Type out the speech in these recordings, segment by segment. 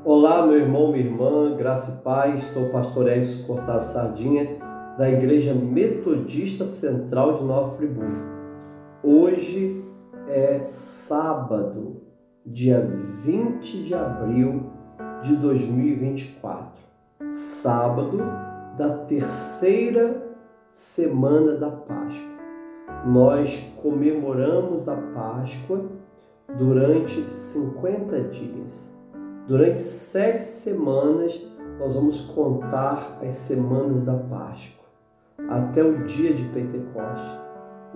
Olá, meu irmão, minha irmã, graça e paz. Sou o pastor Écio Cortaz Sardinha, da Igreja Metodista Central de Nova Friburgo. Hoje é sábado, dia 20 de abril de 2024. Sábado da terceira semana da Páscoa. Nós comemoramos a Páscoa durante 50 dias. Durante 7 semanas, nós vamos contar as semanas da Páscoa, até o dia de Pentecostes.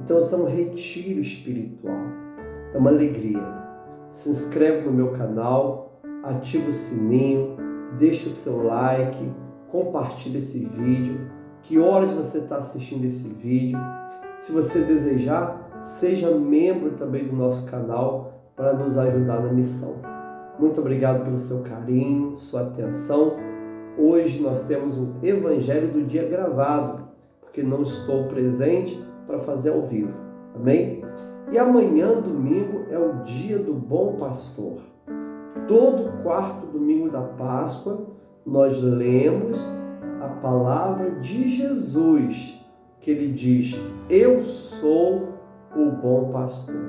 Então, isso é um retiro espiritual, é uma alegria. Se inscreve no meu canal, ativa o sininho, deixa o seu like, compartilha esse vídeo. Que horas você está assistindo esse vídeo? Se você desejar, seja membro também do nosso canal para nos ajudar na missão. Muito obrigado pelo seu carinho, sua atenção. Hoje nós temos o Evangelho do dia gravado, porque não estou presente para fazer ao vivo. Amém? E amanhã, domingo, é o dia do bom pastor. Todo quarto domingo da Páscoa, nós lemos a palavra de Jesus, que ele diz: eu sou o bom pastor.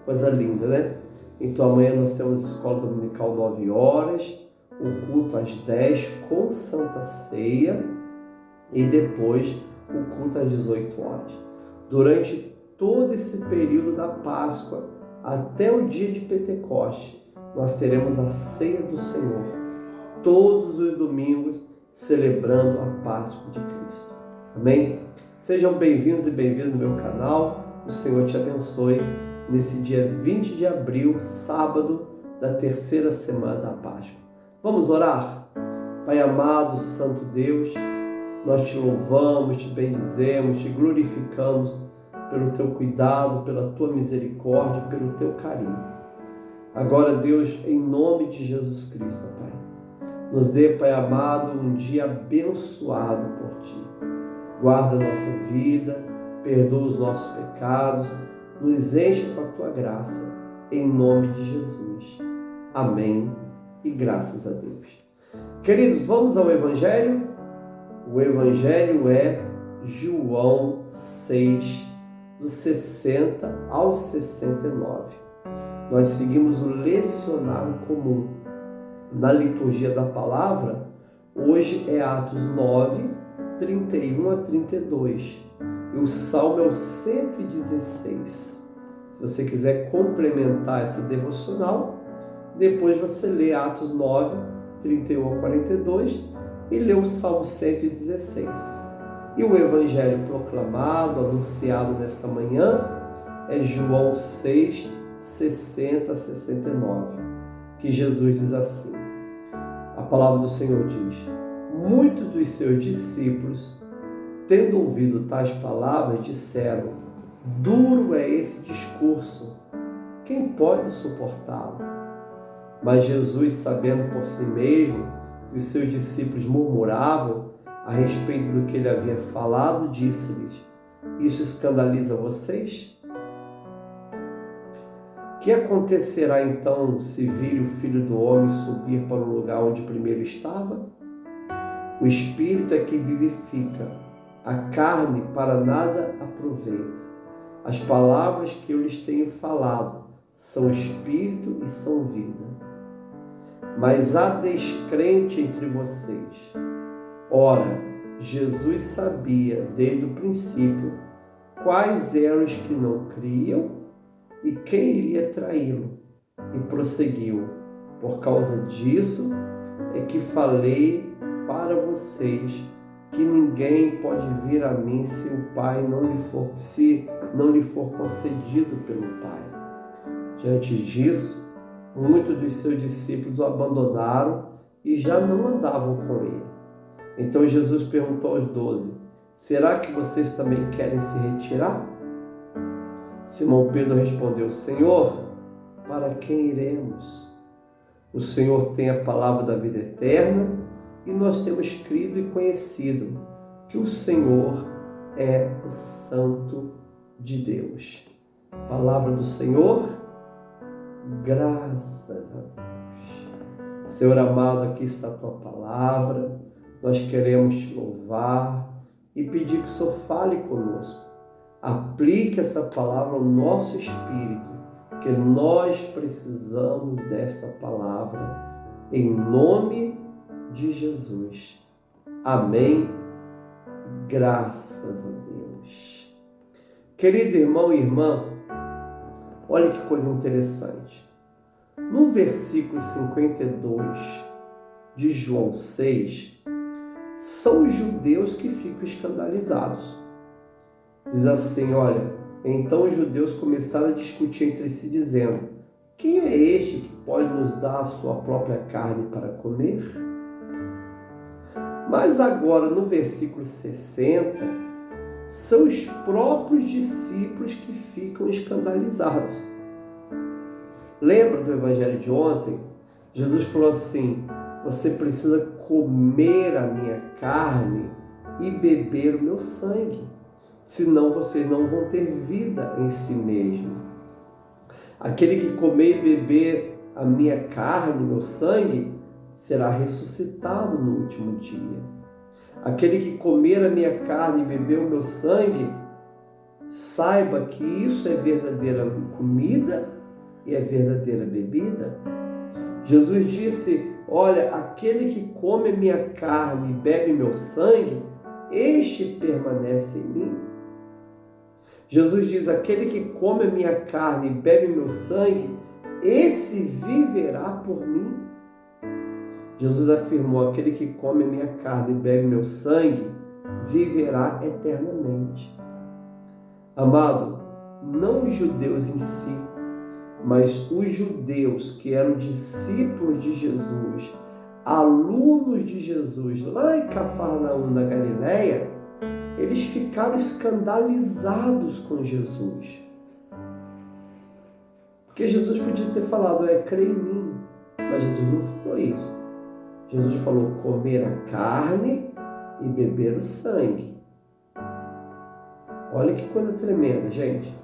Coisa linda, né? Então amanhã nós temos escola dominical 9 horas, o culto às 10 com Santa Ceia e depois o culto às 18 horas. Durante todo esse período da Páscoa até o dia de Pentecostes, nós teremos a Ceia do Senhor, todos os domingos celebrando a Páscoa de Cristo. Amém? Sejam bem-vindos e bem-vindas no meu canal. O Senhor te abençoe nesse dia 20 de abril, sábado da terceira semana da Páscoa. Vamos orar? Pai amado, Santo Deus, nós te louvamos, te bendizemos, te glorificamos pelo teu cuidado, pela tua misericórdia, pelo teu carinho. Agora, Deus, em nome de Jesus Cristo, Pai, nos dê, Pai amado, um dia abençoado por Ti. Guarda a nossa vida, perdoa os nossos pecados, nos enche com a Tua graça, em nome de Jesus. Amém e graças a Deus. Queridos, vamos ao Evangelho? O Evangelho é João 6, do 60 ao 69. Nós seguimos o lecionário comum. Na liturgia da palavra, hoje é Atos 9, 31 a 32. E o Salmo é o 116. Se você quiser complementar essa devocional, depois você lê Atos 9, 31 a 42 e lê o Salmo 116. E o Evangelho proclamado, anunciado nesta manhã, é João 6, 60 a 69, que Jesus diz assim: a palavra do Senhor diz: muitos dos seus discípulos, tendo ouvido tais palavras, disseram: duro é esse discurso, quem pode suportá-lo? Mas Jesus, sabendo por si mesmo que os seus discípulos murmuravam a respeito do que ele havia falado, disse-lhes: isso escandaliza vocês? Que acontecerá então se vir o Filho do Homem subir para o lugar onde primeiro estava? O Espírito é que vivifica, a carne para nada aproveita. As palavras que eu lhes tenho falado são Espírito e são vida. Mas há descrente entre vocês. Ora, Jesus sabia desde o princípio quais eram os que não criam e quem iria traí-lo. E prosseguiu: por causa disso é que falei para vocês que ninguém pode vir a mim se o Pai não lhe for concedido pelo Pai. Diante disso, muitos dos seus discípulos o abandonaram e já não andavam com ele. Então Jesus perguntou aos 12: será que vocês também querem se retirar? Simão Pedro respondeu: Senhor, para quem iremos? O Senhor tem a palavra da vida eterna e nós temos crido e conhecido que o Senhor é o Santo de Deus. Palavra do Senhor, graças a Deus. Senhor amado, aqui está a Tua palavra, nós queremos Te louvar e pedir que o Senhor fale conosco. Aplique essa palavra ao nosso espírito, que nós precisamos desta palavra, em nome de Jesus. Amém. Graças a Deus. Querido irmão e irmã, olha que coisa interessante. No versículo 52 de João 6, são os judeus que ficam escandalizados. Diz assim, olha, então os judeus começaram a discutir entre si, dizendo: quem é este que pode nos dar a sua própria carne para comer? Mas agora, no versículo 60, são os próprios discípulos que ficam escandalizados. Lembra do evangelho de ontem? Jesus falou assim: você precisa comer a minha carne e beber o meu sangue, senão vocês não vão ter vida em si mesmo. Aquele que comer e beber a minha carne, meu sangue, será ressuscitado no último dia. Aquele que comer a minha carne e beber o meu sangue, saiba que isso é verdadeira comida e é verdadeira bebida. Jesus disse: olha, aquele que come a minha carne e bebe meu sangue, este permanece em mim. Jesus diz: aquele que come a minha carne e bebe meu sangue, esse viverá por mim. Jesus afirmou: aquele que come a minha carne e bebe meu sangue, viverá eternamente. Amado, não os judeus em si, mas os judeus que eram discípulos de Jesus, alunos de Jesus, lá em Cafarnaum, na Galileia, eles ficaram escandalizados com Jesus. Porque Jesus podia ter falado: crê em mim. Mas Jesus não falou isso. Jesus falou: comer a carne e beber o sangue. Olha que coisa tremenda, gente.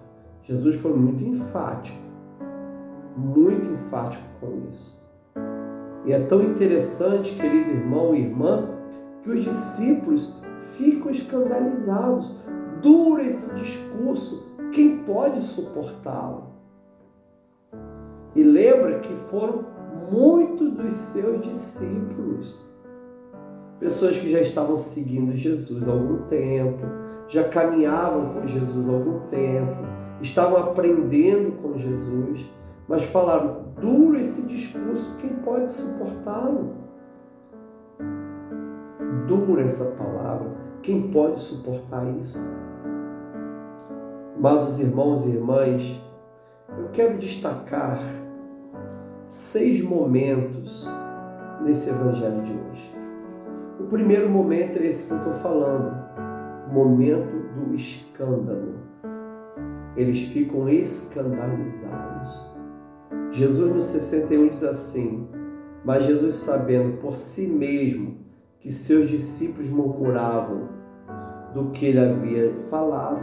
Jesus foi muito enfático com isso. E é tão interessante, querido irmão e irmã, que os discípulos ficam escandalizados. Duro esse discurso, quem pode suportá-lo? E lembra que foram muitos dos seus discípulos, pessoas que já estavam seguindo Jesus há algum tempo, já caminhavam com Jesus há algum tempo, estavam aprendendo com Jesus, mas falaram: duro esse discurso, quem pode suportá-lo? Dura essa palavra, quem pode suportar isso? Amados irmãos e irmãs, eu quero destacar 6 momentos nesse evangelho de hoje. O primeiro momento é esse que eu estou falando, o momento do escândalo. Eles ficam escandalizados. Jesus no 61 diz assim: mas Jesus, sabendo por si mesmo que seus discípulos murmuravam do que ele havia falado,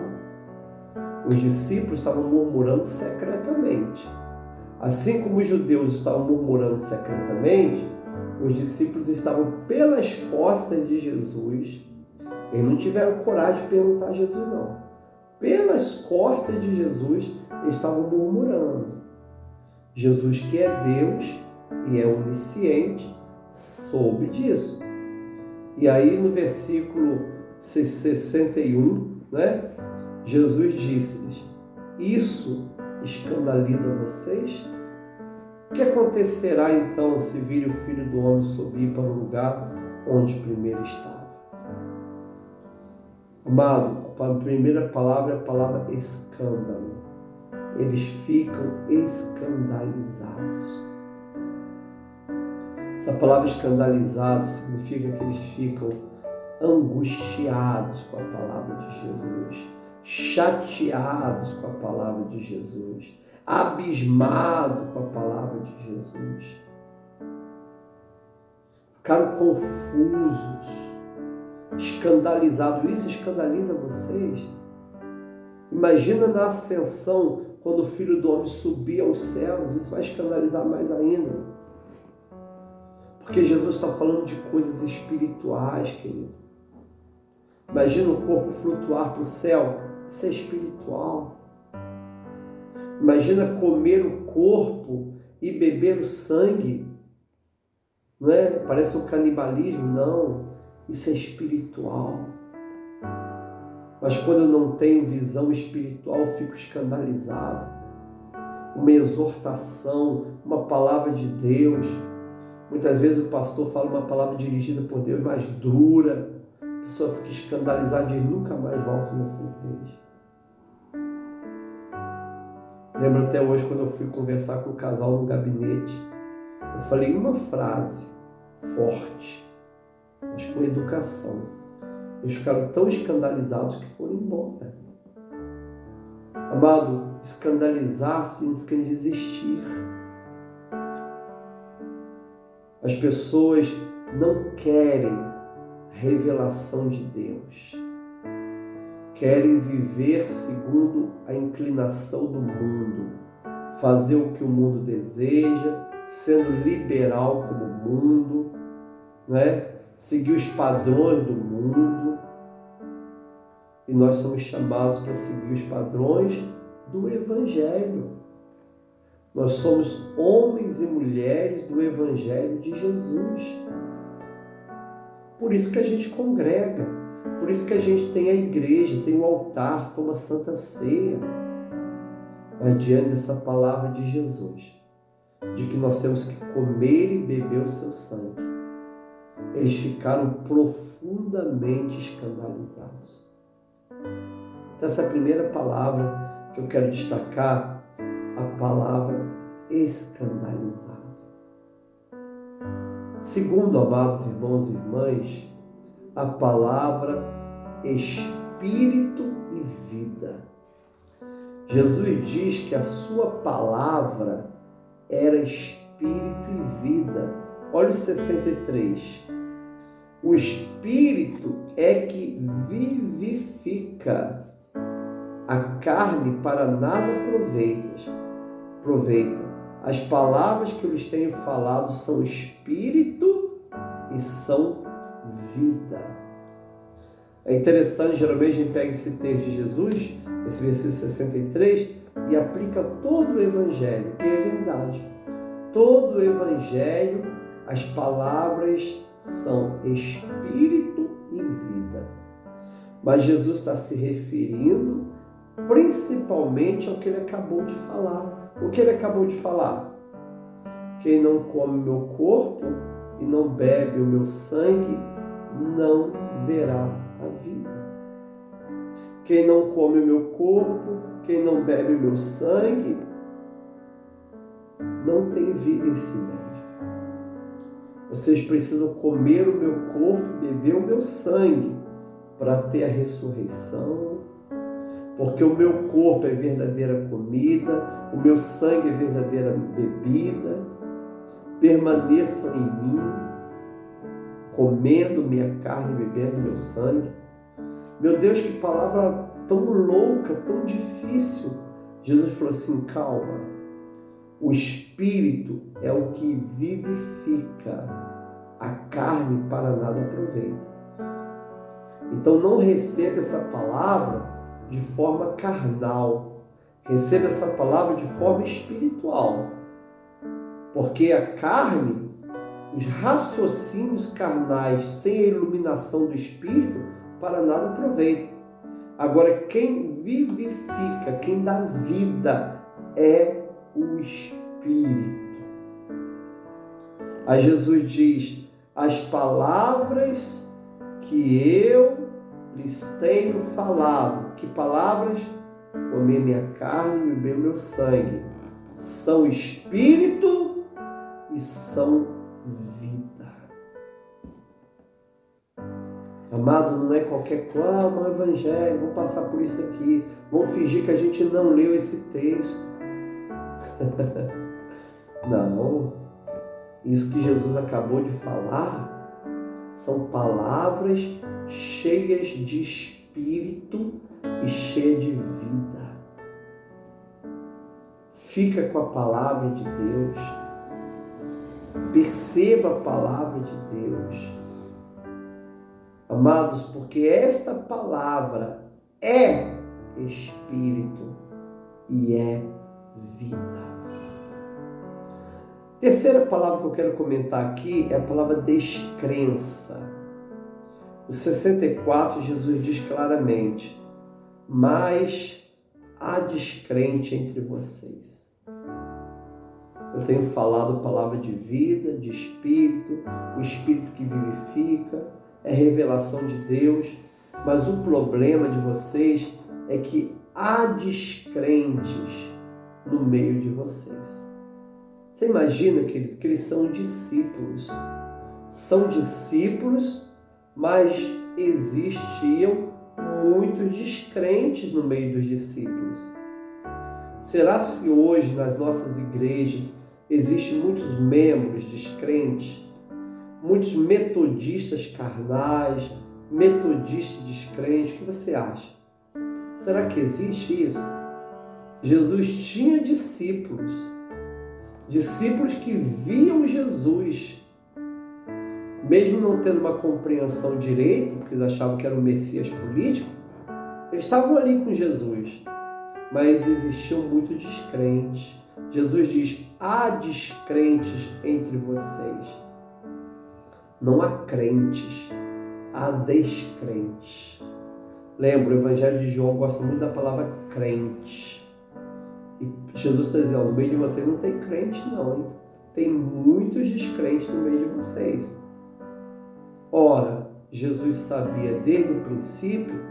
os discípulos estavam murmurando secretamente. Assim como os judeus estavam murmurando secretamente, os discípulos estavam pelas costas de Jesus. Eles não tiveram coragem de perguntar a Jesus, não. Pelas costas de Jesus, eles estavam murmurando. Jesus, que é Deus e é onisciente, soube disso. E aí no versículo 61, Jesus disse-lhes: isso escandaliza vocês? O que acontecerá então se vir o Filho do Homem subir para o lugar onde primeiro estava? Amado, a primeira palavra é a palavra escândalo. Eles ficam escandalizados. Essa palavra escandalizado significa que eles ficam angustiados com a palavra de Jesus, chateados com a palavra de Jesus, abismados com a palavra de Jesus. Ficaram confusos, escandalizados. Isso escandaliza vocês? Imagina na ascensão, quando o Filho do Homem subir aos céus, isso vai escandalizar mais ainda. Porque Jesus está falando de coisas espirituais, querido. Imagina o corpo flutuar para o céu. Isso é espiritual. Imagina comer o corpo e beber o sangue. Não é? Parece um canibalismo. Não. Isso é espiritual. Mas quando eu não tenho visão espiritual, eu fico escandalizado. Uma exortação, uma palavra de Deus. Muitas vezes o pastor fala uma palavra dirigida por Deus, mais dura. A pessoa fica escandalizada e diz, nunca mais volto nessa igreja. Lembro até hoje quando eu fui conversar com o casal no gabinete. Eu falei uma frase forte, mas com educação. Eles ficaram tão escandalizados que foram embora. Amado, escandalizar significa desistir. As pessoas não querem revelação de Deus. Querem viver segundo a inclinação do mundo. Fazer o que o mundo deseja, sendo liberal como o mundo, né? Seguir os padrões do mundo. E nós somos chamados para seguir os padrões do Evangelho. Nós somos homens e mulheres do Evangelho de Jesus. Por isso que a gente congrega, por isso que a gente tem a igreja, tem o altar, toma a Santa Ceia. Mas diante dessa palavra de Jesus, de que nós temos que comer e beber o seu sangue, eles ficaram profundamente escandalizados. Então essa é a primeira palavra que eu quero destacar, a palavra escandalizado. Segundo, amados irmãos e irmãs, a palavra espírito e vida. Jesus diz que a sua palavra era espírito e vida. Olha o 63. O espírito é que vivifica, a carne para nada aproveita. As palavras que eu lhes tenho falado são espírito e são vida. É interessante, geralmente a gente pega esse texto de Jesus, esse versículo 63, e aplica todo o Evangelho. E é verdade. Todo o Evangelho, as palavras são espírito e vida. Mas Jesus está se referindo principalmente ao que ele acabou de falar. O que ele acabou de falar? Quem não come o meu corpo e não bebe o meu sangue, não verá a vida. Quem não come o meu corpo, quem não bebe o meu sangue, não tem vida em si mesmo. Vocês precisam comer o meu corpo e beber o meu sangue para ter a ressurreição, porque o meu corpo é verdadeira comida, o meu sangue é verdadeira bebida. Permaneçam em mim, comendo minha carne e bebendo meu sangue. Meu Deus, que palavra tão louca, tão difícil. Jesus falou assim, calma. O Espírito é o que vivifica, a carne para nada aproveita. Então não receba essa palavra de forma carnal. Receba essa palavra de forma espiritual. Porque a carne, os raciocínios carnais sem a iluminação do Espírito, para nada aproveita. Agora, quem vivifica, quem dá vida, é o Espírito. Aí Jesus diz, as palavras que eu lhes tenho falado, que palavras? Comer minha carne e beber meu sangue, são Espírito e são vida. Amado, não é qualquer coisa, um evangelho, vamos passar por isso aqui, vamos fingir que a gente não leu esse texto. Não, isso que Jesus acabou de falar são palavras cheias de Espírito e cheias de vida. Fica com a palavra de Deus. Perceba a palavra de Deus. Amados, porque esta palavra é espírito e é vida. Terceira palavra que eu quero comentar aqui é a palavra descrença. No 64, Jesus diz claramente: mas há descrente entre vocês. Eu tenho falado palavra de vida, de espírito, o espírito que vivifica, é revelação de Deus, mas o problema de vocês é que há descrentes no meio de vocês. Você imagina, querido, que eles são discípulos. São discípulos, mas existiam muitos descrentes no meio dos discípulos. Será se hoje nas nossas igrejas existem muitos membros descrentes, muitos metodistas carnais, metodistas descrentes? O que você acha? Será que existe isso? Jesus tinha discípulos que viam Jesus, mesmo não tendo uma compreensão direita, porque eles achavam que era o Messias político, eles estavam ali com Jesus, mas existiam muitos descrentes. Jesus diz: há descrentes entre vocês. Não há crentes, há descrentes. Lembra, o Evangelho de João gosta muito da palavra crente. E Jesus está dizendo: no meio de vocês não tem crente não, hein? Tem muitos descrentes no meio de vocês. Ora, Jesus sabia desde o princípio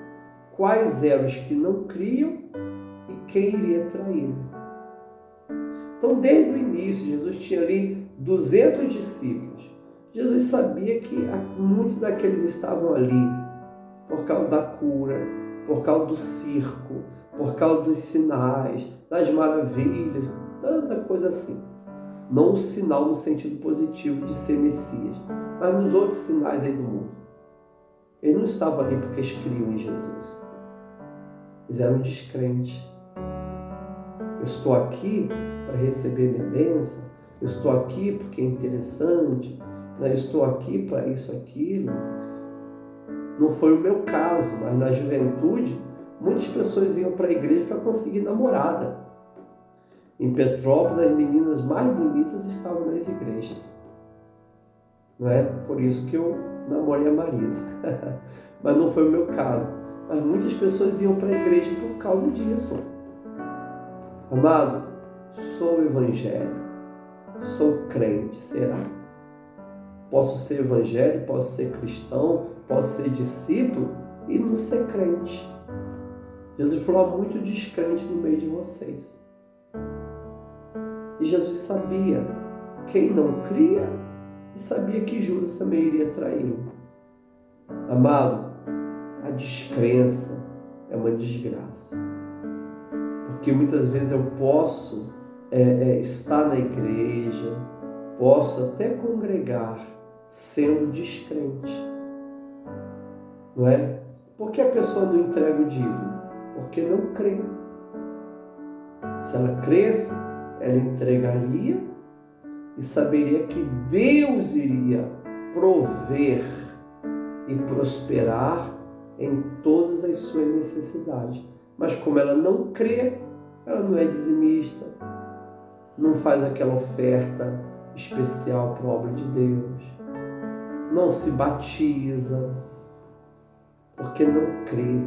quais eram os que não criam e quem iria traí-lo. Então, desde o início, Jesus tinha ali 200 discípulos. Jesus sabia que muitos daqueles estavam ali por causa da cura, por causa do circo, por causa dos sinais, das maravilhas, tanta coisa assim. Não um sinal no sentido positivo de ser Messias, mas nos outros sinais aí do mundo. Eles não estavam ali porque eles criam em Jesus. Eles eram descrentes. Eu estou aqui para receber minha bênção, eu estou aqui porque é interessante, eu estou aqui para isso, aquilo. Não foi o meu caso, mas na juventude, muitas pessoas iam para a igreja para conseguir namorada. Em Petrópolis, as meninas mais bonitas estavam nas igrejas. Não é por isso que eu namorei a Marisa. Mas não foi o meu caso. Mas muitas pessoas iam para a igreja por causa disso. Amado, sou evangélico, sou crente, será? Posso ser evangélico, posso ser cristão, posso ser discípulo e não ser crente. Jesus falou: há muito descrente no meio de vocês. E Jesus sabia quem não cria e sabia que Judas também iria traí-lo. Amado, a descrença é uma desgraça. Porque muitas vezes eu posso estar na igreja, posso até congregar sendo descrente. Não é? Por que a pessoa não entrega o dízimo? Porque não crê. Se ela cresce, ela entregaria e saberia que Deus iria prover e prosperar em todas as suas necessidades. Mas como ela não crê, ela não é dizimista, não faz aquela oferta especial para a obra de Deus, não se batiza, porque não crê.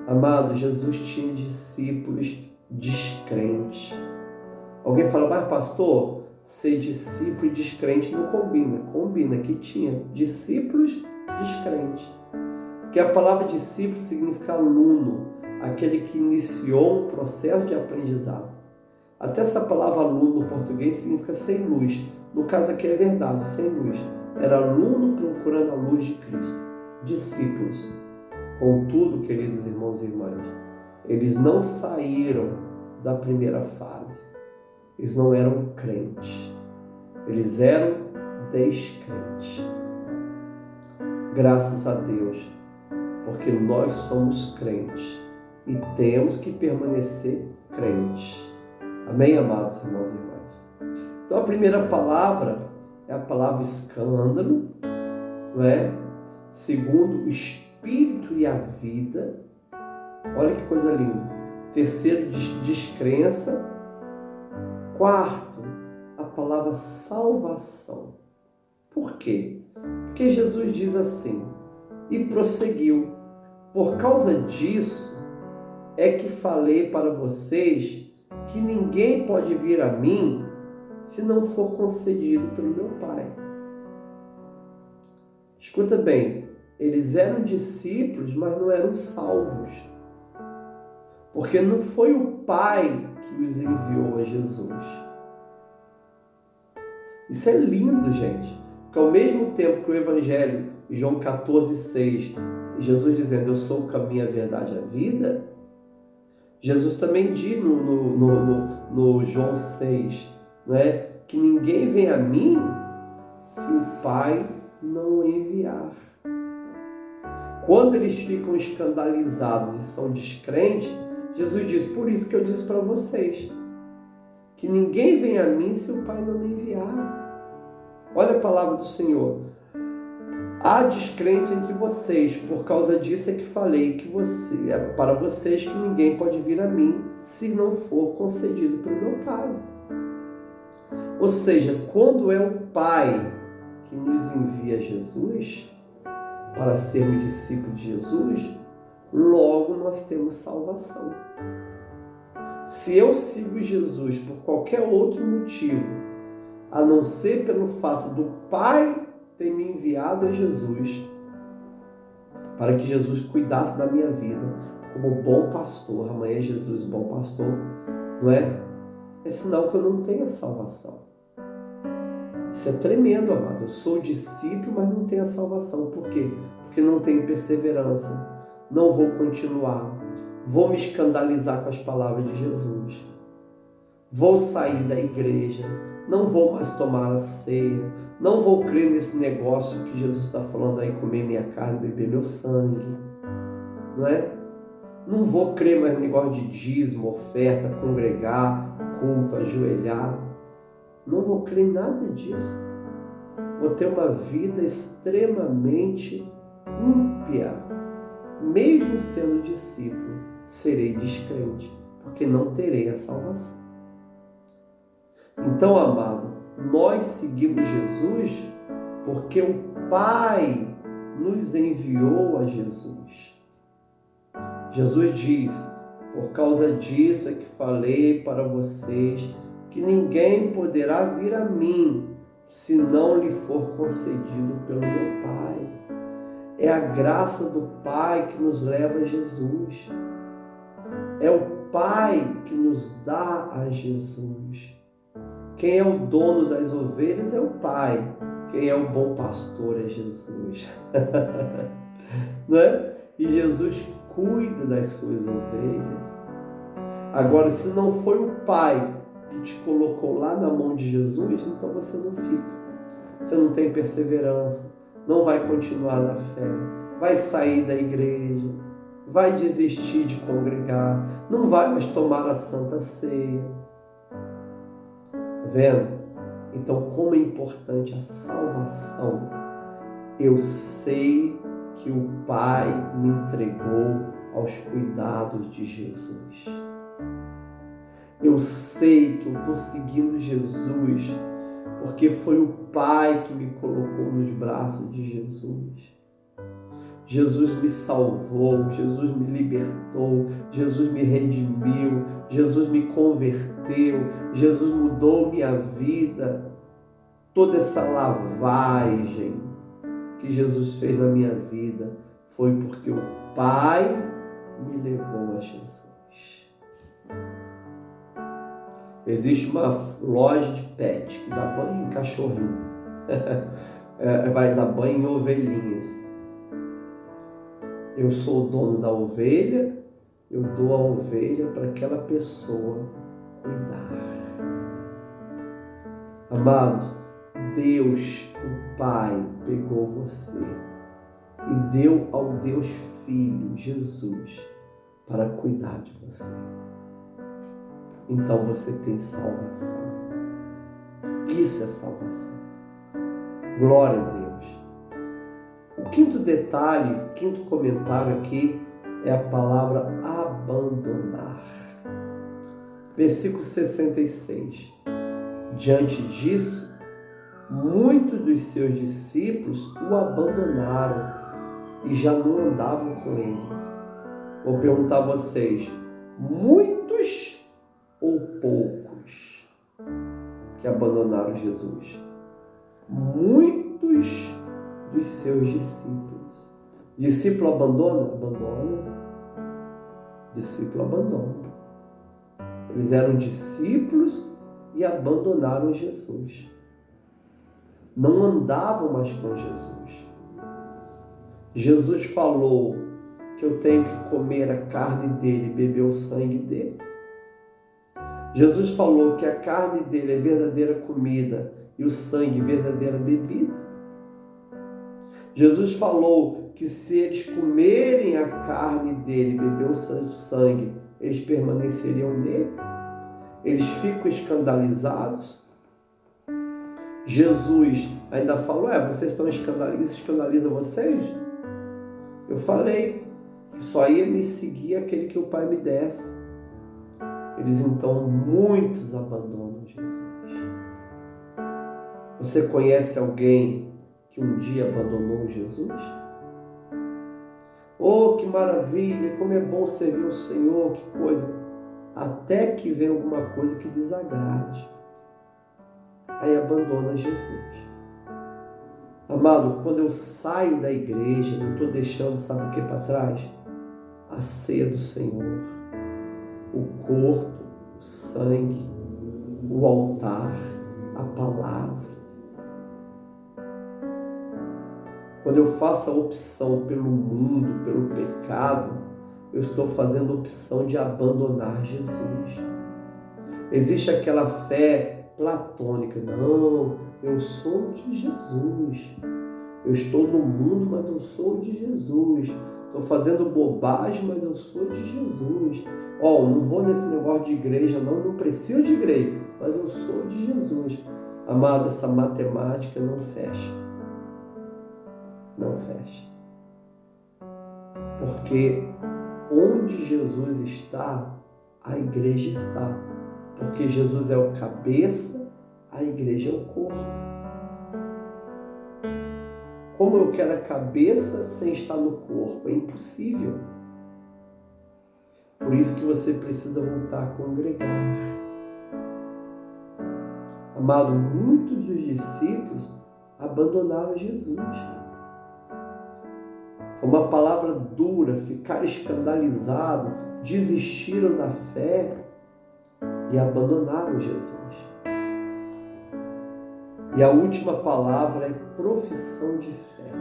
Amado, Jesus tinha discípulos descrentes. Alguém fala: mas pastor, ser discípulo e descrente não combina. Combina, que tinha discípulos descrentes. Porque a palavra discípulo significa aluno, aquele que iniciou um processo de aprendizado. Até essa palavra aluno no português significa sem luz. No caso aqui é verdade, sem luz. Era aluno procurando a luz de Cristo. Discípulos. Contudo, queridos irmãos e irmãs, eles não saíram da primeira fase. Eles não eram crentes. Eles eram descrentes. Graças a Deus, porque nós somos crentes e temos que permanecer crentes. Amém, amados irmãos e irmãs? Então a primeira palavra é a palavra escândalo, não é? Segundo, o espírito e a vida. Olha que coisa linda. Terceiro, descrença. Quarto, a palavra salvação. Por quê? Porque Jesus diz assim, e prosseguiu, por causa disso é que falei para vocês que ninguém pode vir a mim se não for concedido pelo meu Pai. Escuta bem, eles eram discípulos, mas não eram salvos. Porque não foi o Pai que os enviou a Jesus. Isso é lindo, gente. Porque ao mesmo tempo que o Evangelho, João 14,6, Jesus dizendo, eu sou o caminho, a verdade e a vida, Jesus também diz no João 6, não é? Que ninguém vem a mim se o Pai não o enviar. Quando eles ficam escandalizados e são descrentes, Jesus diz, por isso que eu disse para vocês, que ninguém vem a mim se o Pai não me enviar. Olha a palavra do Senhor. Há descrente entre vocês, por causa disso é que falei que para vocês que ninguém pode vir a mim se não for concedido pelo meu Pai. Ou seja, quando é o Pai que nos envia Jesus para sermos discípulos de Jesus, logo nós temos salvação. Se eu sigo Jesus por qualquer outro motivo, a não ser pelo fato do Pai ter me enviado a Jesus, para que Jesus cuidasse da minha vida como bom pastor, amanhã é Jesus o bom pastor, não é? É sinal que eu não tenho a salvação. Isso é tremendo, amado. Eu sou discípulo, mas não tenho a salvação. Por quê? Porque não tenho perseverança. Não vou continuar. Vou me escandalizar com as palavras de Jesus. Vou sair da igreja. Não vou mais tomar a ceia. Não vou crer nesse negócio que Jesus está falando aí, comer minha carne, beber meu sangue. Não é? Não vou crer mais no negócio de dízimo, oferta, congregar, culto, ajoelhar. Não vou crer em nada disso. Vou ter uma vida extremamente ímpia. Mesmo sendo discípulo, serei descrente, porque não terei a salvação. Então, amado, nós seguimos Jesus porque o Pai nos enviou a Jesus. Jesus diz, por causa disso é que falei para vocês que ninguém poderá vir a mim se não lhe for concedido pelo meu Pai. É a graça do Pai que nos leva a Jesus. É o Pai que nos dá a Jesus. Quem é o dono das ovelhas é o Pai. Quem é o bom pastor é Jesus. Não é? E Jesus cuida das suas ovelhas. Agora, se não foi o Pai que te colocou lá na mão de Jesus, então você não fica. Você não tem perseverança, não vai continuar na fé, vai sair da igreja, vai desistir de congregar, não vai mais tomar a Santa Ceia. Tá vendo? Então, como é importante a salvação. Eu sei que o Pai me entregou aos cuidados de Jesus. Eu sei que eu estou seguindo Jesus porque foi o Pai que me colocou nos braços de Jesus. Jesus me salvou, Jesus me libertou, Jesus me redimiu, Jesus me converteu, Jesus mudou minha vida. Toda essa lavagem que Jesus fez na minha vida foi porque o Pai me levou a Jesus. Existe uma loja de pet que dá banho em cachorrinho, vai dar banho em ovelhinhas. Eu sou o dono da ovelha, eu dou a ovelha para aquela pessoa cuidar. Amados, Deus, o Pai, pegou você e deu ao Deus Filho, Jesus, para cuidar de você. Então você tem salvação. Isso é salvação. Glória a Deus. O quinto detalhe, o quinto comentário aqui é a palavra abandonar. Versículo 66. Diante disso, muitos dos seus discípulos o abandonaram e já não andavam com ele. Vou perguntar a vocês, muitos ou poucos que abandonaram Jesus? Muitos dos seus discípulos. Discípulo abandona? Abandona. Discípulo abandona. Eles eram discípulos e abandonaram Jesus. Não andavam mais com Jesus. Jesus falou que eu tenho que comer a carne dele e beber o sangue dele. Jesus falou que a carne dele é verdadeira comida e o sangue verdadeira bebida. Jesus falou que se eles comerem a carne dele e beber o seu sangue, eles permaneceriam nele. Eles ficam escandalizados. Jesus ainda falou, vocês estão escandalizados, isso escandaliza vocês? Eu falei que só ia me seguir aquele que o Pai me desse. Eles então, muitos abandonam Jesus. Você conhece alguém que um dia abandonou Jesus? Oh, que maravilha, como é bom servir o Senhor, que coisa. Até que vem alguma coisa que desagrade. Aí abandona Jesus. Amado, quando eu saio da igreja, eu estou deixando, sabe o que para trás? A ceia do Senhor, o corpo, o sangue, o altar, a palavra. Quando eu faço a opção pelo mundo, pelo pecado, eu estou fazendo a opção de abandonar Jesus. Existe aquela fé platônica. Não, eu sou de Jesus. Eu estou no mundo, mas eu sou de Jesus. Estou fazendo bobagem, mas eu sou de Jesus. Não vou nesse negócio de igreja, não preciso de igreja, mas eu sou de Jesus. Amado, essa matemática não fecha. Não fecha. Porque onde Jesus está, a igreja está. Porque Jesus é o cabeça, a igreja é o corpo. Como eu quero a cabeça sem estar no corpo? É impossível. Por isso que você precisa voltar a congregar. Amado, muitos dos discípulos abandonaram Jesus. Foi uma palavra dura, ficaram escandalizados, desistiram da fé e abandonaram Jesus. E a última palavra é profissão de fé.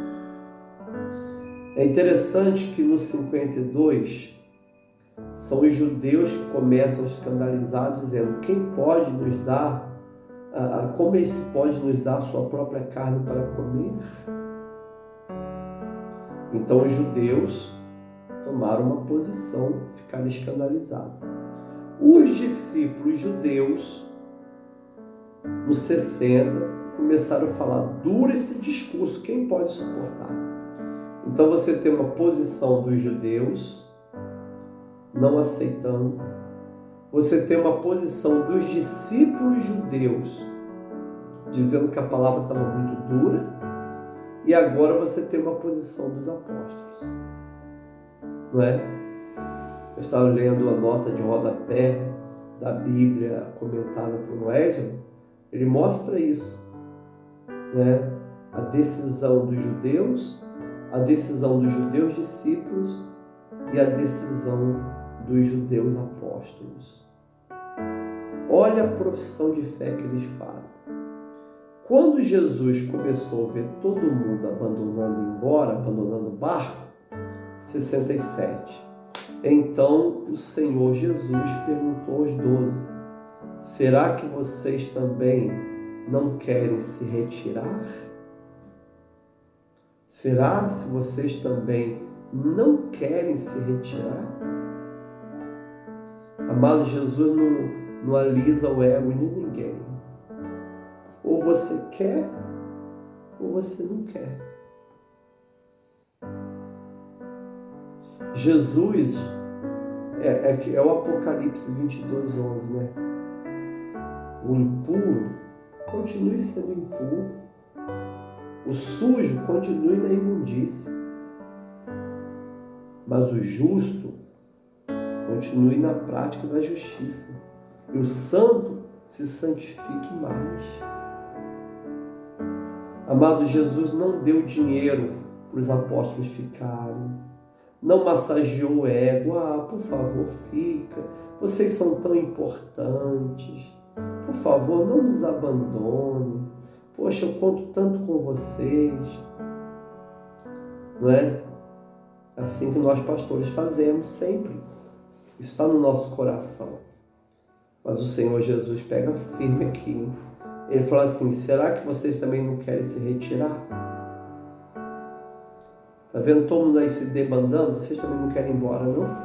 É interessante que no 52 são os judeus que começam a escandalizar, dizendo: quem pode nos dar, como ele pode nos dar a sua própria carne para comer? Então os judeus tomaram uma posição, ficaram escandalizados. Os discípulos judeus, nos 60, começaram a falar: duro esse discurso, quem pode suportar? Então você tem uma posição dos judeus não aceitando, você tem uma posição dos discípulos judeus dizendo que a palavra estava muito dura, e agora você tem uma posição dos apóstolos, não é? Eu estava lendo a nota de rodapé da Bíblia comentada por Wesley. Ele mostra isso, né? A decisão dos judeus discípulos e a decisão dos judeus apóstolos. Olha a profissão de fé que eles fazem. Quando Jesus começou a ver todo mundo abandonando o barco, 67, então o Senhor Jesus perguntou aos 12, será que vocês também não querem se retirar? Será se vocês também não querem se retirar? Amado, Jesus não alisa o ego de ninguém. Ou você quer, ou você não quer. Jesus é o Apocalipse 22:11, né? O impuro continue sendo impuro. O sujo continue na imundície. Mas o justo continue na prática da justiça. E o santo se santifique mais. Amado, Jesus não deu dinheiro para os apóstolos ficarem. Não massageou o ego. Por favor, fica. Vocês são tão importantes. Por favor, não nos abandone. Poxa, eu conto tanto com vocês. Não é? Assim que nós pastores fazemos sempre. Isso está no nosso coração. Mas o Senhor Jesus pega firme aqui. Ele fala assim: será que vocês também não querem se retirar? Está vendo todo mundo aí se debandando? Vocês também não querem ir embora, não?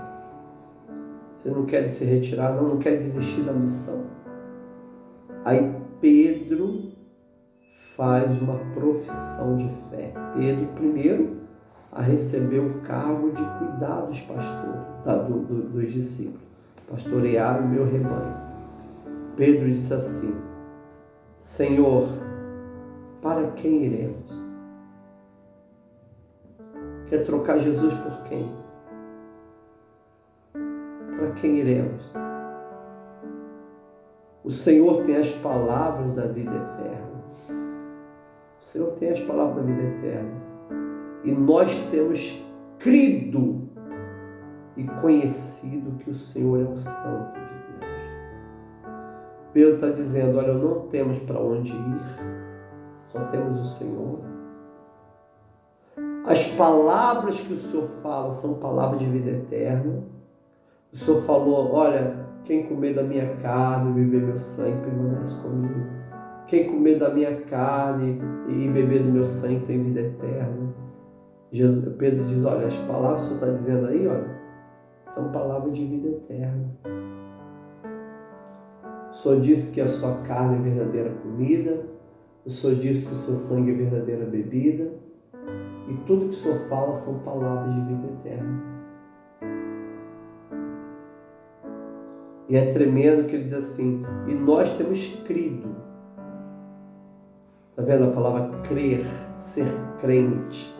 Vocês não querem se retirar, não? Não querem desistir da missão? Aí Pedro faz uma profissão de fé. Pedro, primeiro, a receber o cargo de cuidar dos pastores, dos discípulos. Pastorear o meu rebanho. Pedro disse assim: Senhor, para quem iremos? Quer trocar Jesus por quem? Para quem iremos? O Senhor tem as palavras da vida eterna. O Senhor tem as palavras da vida eterna. E nós temos crido e conhecido que o Senhor é o Santo de Deus. Pedro está dizendo: olha, não temos para onde ir, só temos o Senhor. As palavras que o Senhor fala são palavras de vida eterna. O Senhor falou: olha, quem comer da minha carne e beber meu sangue permanece comigo. Quem comer da minha carne e beber do meu sangue tem vida eterna. Pedro diz: olha, as palavras que o Senhor está dizendo aí, olha, são palavras de vida eterna. O Senhor disse que a sua carne é verdadeira comida. O Senhor disse que o seu sangue é verdadeira bebida. E tudo que o Senhor fala são palavras de vida eterna. E é tremendo que ele diz assim: e nós temos crido. Está vendo a palavra crer, ser crente?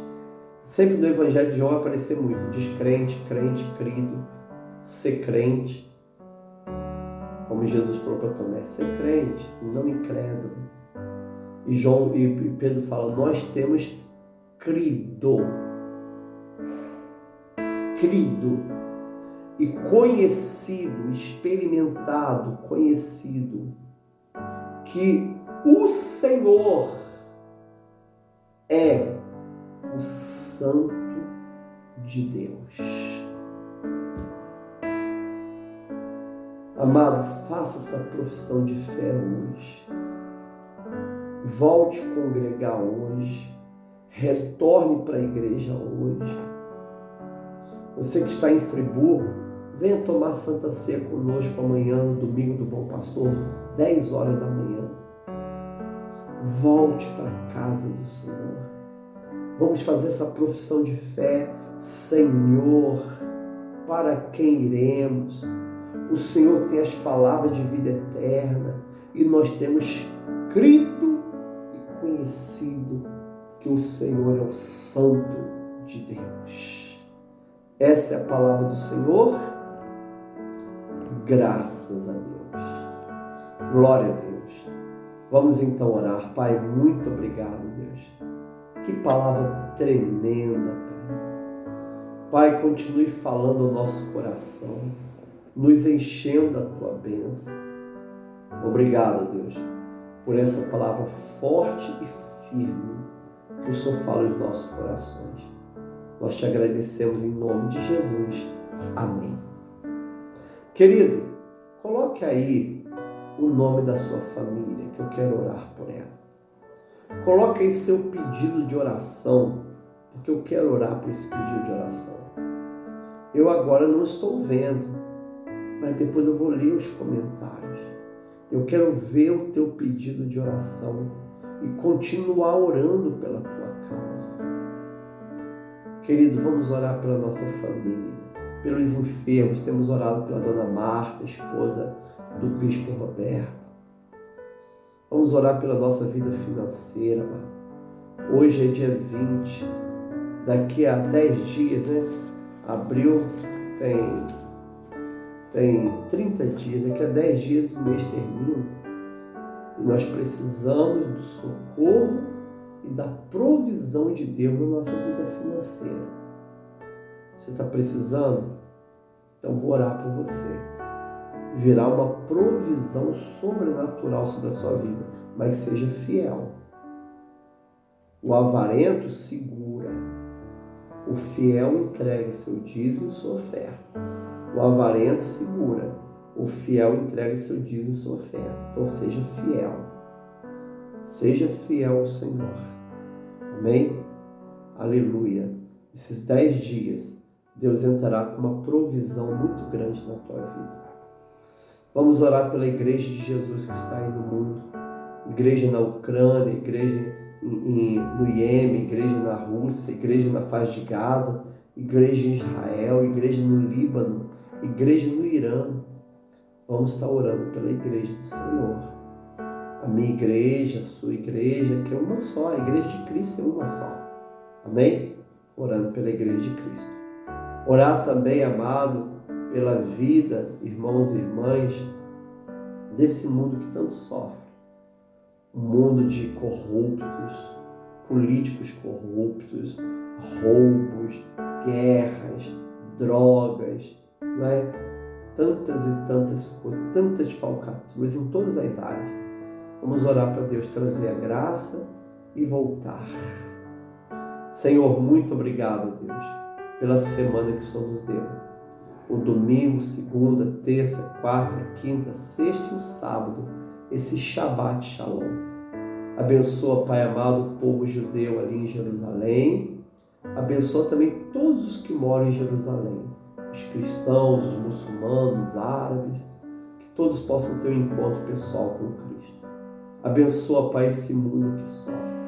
Sempre no Evangelho de João vai aparecer muito. Diz crente, crente, crido, ser crente. Como Jesus falou para Tomé: ser crente, não incrédulo. E Pedro fala: nós temos crido e conhecido, experimentado, conhecido que o Senhor é o Santo de Deus. Amado, faça essa profissão de fé hoje. Volte a congregar hoje. Retorne para a igreja hoje. Você que está em Friburgo, venha tomar Santa Ceia conosco amanhã, no domingo do Bom Pastor, 10 horas da manhã. Volte para a casa do Senhor. Vamos fazer essa profissão de fé. Senhor, para quem iremos? O Senhor tem as palavras de vida eterna e nós temos crido e conhecido que o Senhor é o Santo de Deus. Essa é a palavra do Senhor. Graças a Deus. Glória a Deus. Vamos então orar. Pai, muito obrigado, Deus. Que palavra tremenda, Pai. Pai, continue falando ao nosso coração, nos enchendo da Tua bênção. Obrigado, Deus, por essa palavra forte e firme que o Senhor fala aos nossos corações. Nós te agradecemos em nome de Jesus. Amém. Querido, coloque aí o nome da sua família, que eu quero orar por ela. Coloque aí seu pedido de oração, porque eu quero orar por esse pedido de oração. Eu agora não estou vendo, mas depois eu vou ler os comentários. Eu quero ver o teu pedido de oração e continuar orando pela tua causa. Querido, vamos orar pela nossa família, pelos enfermos. Temos orado pela dona Marta, esposa do bispo Roberto. Vamos orar pela nossa vida financeira, mano. Hoje é dia 20, daqui a 10 dias, né? Abril tem 30 dias, daqui a 10 dias o mês termina. E nós precisamos do socorro e da provisão de Deus na nossa vida financeira. Você está precisando? Então vou orar por você. Virá uma provisão sobrenatural sobre a sua vida, mas seja fiel. O avarento segura, o fiel entrega seu dízimo e sua oferta. O avarento segura, o fiel entrega seu dízimo e sua oferta. Então seja fiel. Seja fiel ao Senhor. Amém? Aleluia. Esses 10 dias, Deus entrará com uma provisão muito grande na tua vida. Vamos orar pela igreja de Jesus que está aí no mundo. Igreja na Ucrânia, igreja no Iêmen, igreja na Rússia, igreja na faixa de Gaza, igreja em Israel, igreja no Líbano, igreja no Irã. Vamos estar orando pela igreja do Senhor. A minha igreja, a sua igreja, que é uma só, a igreja de Cristo é uma só. Amém? Orando pela igreja de Cristo. Orar também, amado, pela vida, irmãos e irmãs, desse mundo que tanto sofre. Um mundo de corruptos, políticos corruptos, roubos, guerras, drogas, não é? Tantas e tantas coisas, tantas falcatruas em todas as áreas. Vamos orar para Deus trazer a graça e voltar. Senhor, muito obrigado, Deus, pela semana que o Senhor nos deu. O domingo, segunda, terça, quarta, quinta, sexta e o sábado, esse Shabbat Shalom. Abençoa, Pai amado, o povo judeu ali em Jerusalém. Abençoa também todos os que moram em Jerusalém. Os cristãos, os muçulmanos, os árabes. Que todos possam ter um encontro pessoal com Cristo. Abençoa, Pai, esse mundo que sofre.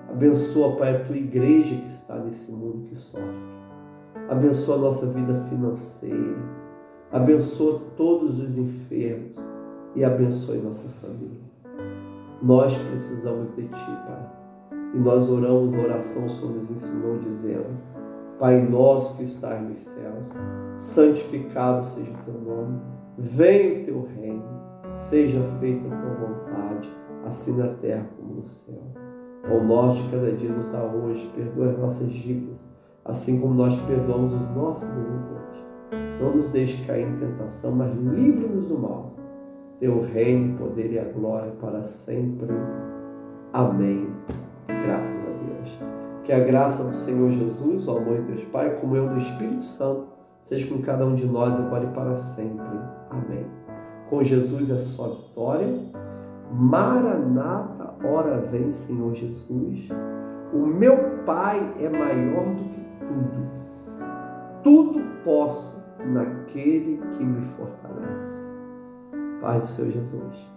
Abençoa, Pai, a tua igreja que está nesse mundo que sofre. Abençoa a nossa vida financeira. Abençoa todos os enfermos. E abençoe nossa família. Nós precisamos de Ti, Pai. E nós oramos a oração, o Senhor nos ensinou dizendo: Pai nosso que estás nos céus, santificado seja o Teu nome. Venha o Teu reino. Seja feita a Tua vontade, assim na terra como no céu. Pão nosso de cada dia nos dá hoje. Perdoa as nossas dívidas, assim como nós perdoamos os nossos devedores. Não nos deixe cair em tentação, mas livra-nos do mal. Teu reino, o poder e a glória para sempre. Amém. Graças a Deus. Que a graça do Senhor Jesus, o amor de Deus Pai, a comunhão do Espírito Santo, seja com cada um de nós agora e para sempre. Amém. Com Jesus é a sua vitória. Maranata, ora vem, Senhor Jesus. O meu Pai é maior do que tudo. Tudo posso naquele que me fortalece. Paz do Senhor Jesus.